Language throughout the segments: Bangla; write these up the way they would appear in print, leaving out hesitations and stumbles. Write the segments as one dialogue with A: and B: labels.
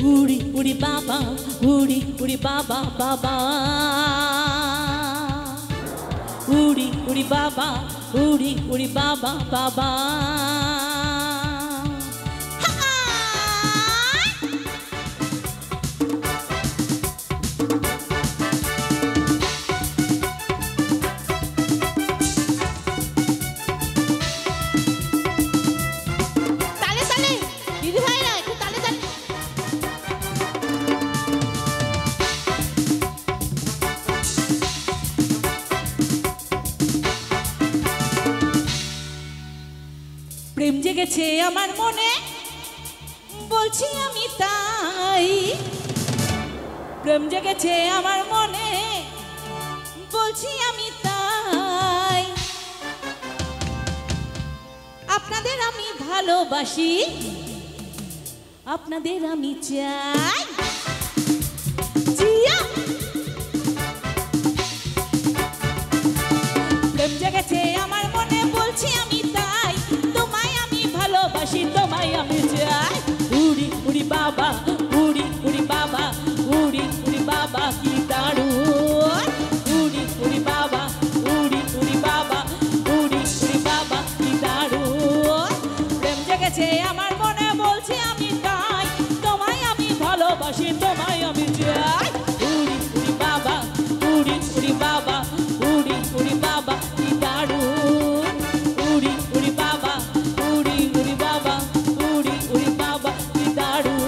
A: Uri uri baba, uri uri baba baba. Uri uri baba, uri baba baba. জেগেছে আমার মনে বলছি আমি তাই প্রেম জেগেছে আমার মনে বলছি আমি তাই আপনাদের আমি ভালোবাসি আপনাদের আমি চাই জিয়া প্রেম জেগেছে আমার মনে বলছি আমি তাই তোমায় আমি ভালোবাসি তোমায় আমি চাই উড়ি উড়ি বাবা উড়ি উড়ি বাবা উড়ি উড়ি বাবা কি দারুণ উড়ি উড়ি বাবা উড়ি উড়ি বাবা উড়ি উড়ি বাবা কি দারুণ প্রেম জেগেছে আমার মনে বলছি আমি তাই তোমায় আমি ভালোবাসি তোমায় আমি চাই উড়ি উড়ি বাবা উড়ি উড়ি বাবা উড়ি উড়ি বাবা কি দারুণ উড়ি উড়ি বাবা উড়ি উড়ি বাবা উড়ি উড়ি বাবা কি দারুণ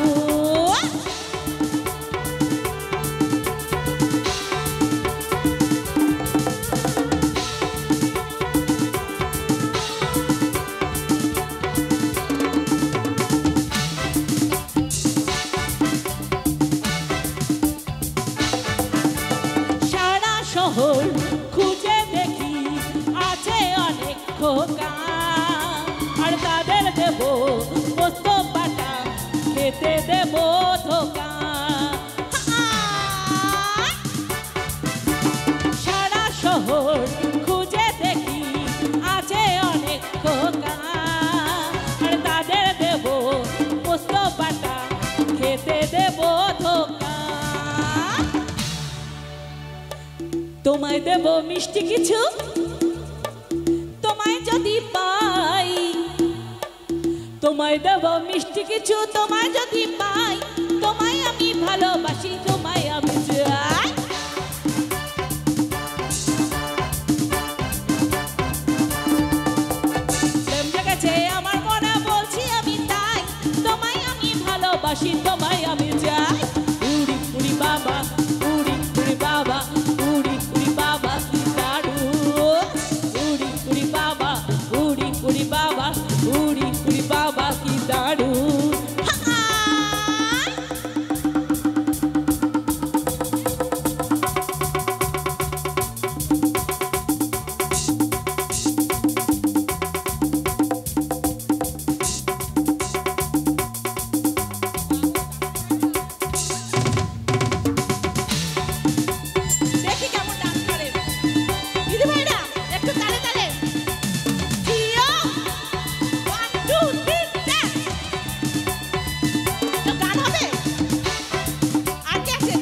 A: সারা শহর খুঁজে দেখি আছে অনেক খোকা আর তাদের দেব পোস্ত পাতা খেতে দেব ধোকা সারা শহর খুঁজে দেখি আছে অনেক খোকা আর তাদের দেব পোস্ত পাতা খেতে দেব ধোকা তোমায় দেব মিষ্টি কিছু তোমায় যদি পাই তোমায় দেব মিষ্টি কিছু তোমায় যদি পাই তোমায় আমি ভালোবাসি তোমায় আমি চাই প্রেম জেগেছে আমার মনে বলছি আমি তাই তোমায় আমি ভালোবাসি তোমায় আমি চাই উড়ি উড়ি বাবা উড়ি উড়ি বাবা উড়ি উড়ি বাবা কি দারুণ উড়ি উড়ি বাবা উড়ি উড়ি বাবা উড়ি উড়ি বাবা কি দারুণ দেখি কেমন ডান্স করে দিদি ভাইরা একটু তালে তালে জিও 1 2 3 ডান্স তো গান হবে আর কে আছে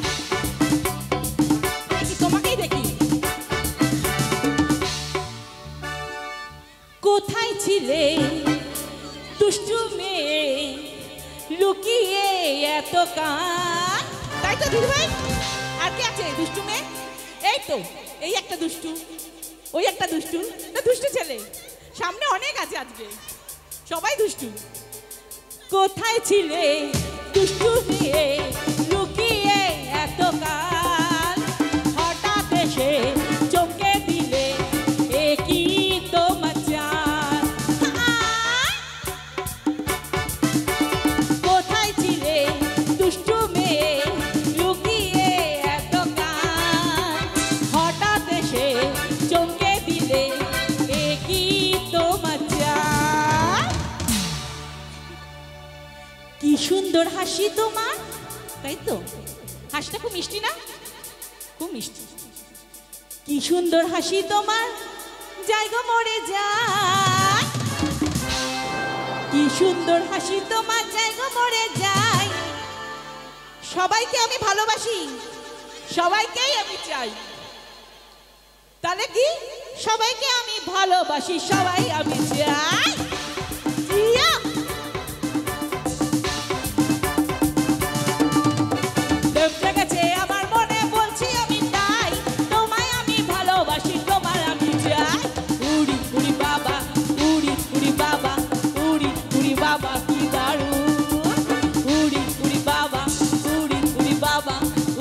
A: দেখি তোমাকেই দেখি কোথায় ছিলে দুষ্টু মেয়ে লুকিয়ে এত কান তাই তো দিদি ভাই আর কে আছে দুষ্টু মেয়ে এই তো এই একটা দুষ্টু ওই একটা দুষ্টু না দুষ্টু ছেলে সামনে অনেক আছে আজকে সবাই দুষ্টু কোথায় ছিলে দুষ্টু মেয়ে লুকিয়ে এত কাল হঠাৎ এসে চমকে দিলে এ কি তোমার চাল কোথায় ছিলে দুষ্টু মেয়ে লুকিয়ে এত কাল হঠাৎ এসে চমকে দিলে এ কি তোমার চাল কি সুন্দর হাসি তোমার তাই তো হাসিটা খুব মিষ্টি না খুব মিষ্টি কি সুন্দর হাসি তোমার যাই গো মরে যায় কি সুন্দর হাসি তোমার যাই গো মরে যায় সবাইকে আমি ভালোবাসি সবাইকেই আমি চাই তাহলে কি সবাইকে আমি ভালোবাসি সবাই আমি চাই জিয়া প্রেম জেগেছে আমার মনে বলছি আমি তাই তোমায় আমি ভালোবাসি তোমার আমি চাই উড়ি উড়ি বাবা উড়ি উড়ি বাবা উড়ি উড়ি বাবা কি দারুণ উড়ি উড়ি বাবা উড়ি উড়ি বাবা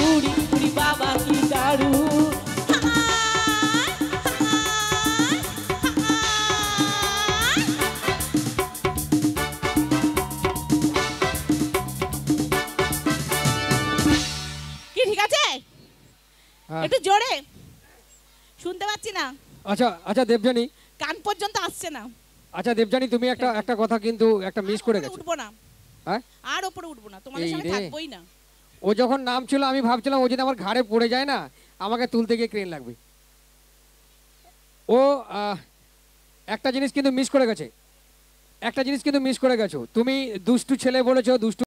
A: উড়ি উড়ি বাবা কি দারুণ
B: হ্যাঁ।
A: একটু জোরে শুনতে পাচ্ছি না,
B: আচ্ছা আচ্ছা দেবযানী,
A: কান পর্যন্ত আসছে না।
B: আচ্ছা দেবযানী, তুমি একটা একটা কথা কিন্তু একটা মিস করে
A: আর
B: গেছো।
A: উঠবো না,
B: হ্যাঁ,
A: আর ওপরে উঠবো না, তোমাদের
B: এই
A: সামনে
B: রে।
A: থাকবোই না।
B: ও যখন নাম ছিল আমি ভাবছিলাম ও যদি আমার ঘাড়ে পড়ে যায় না, আমাকে তুলতে গিয়ে ক্রেন লাগবে। ও একটা জিনিস কিন্তু মিস করে গেছে, একটা জিনিস কিন্তু মিস করে গেছো। তুমি দুষ্টু ছেলে বলেছো, দুষ্টু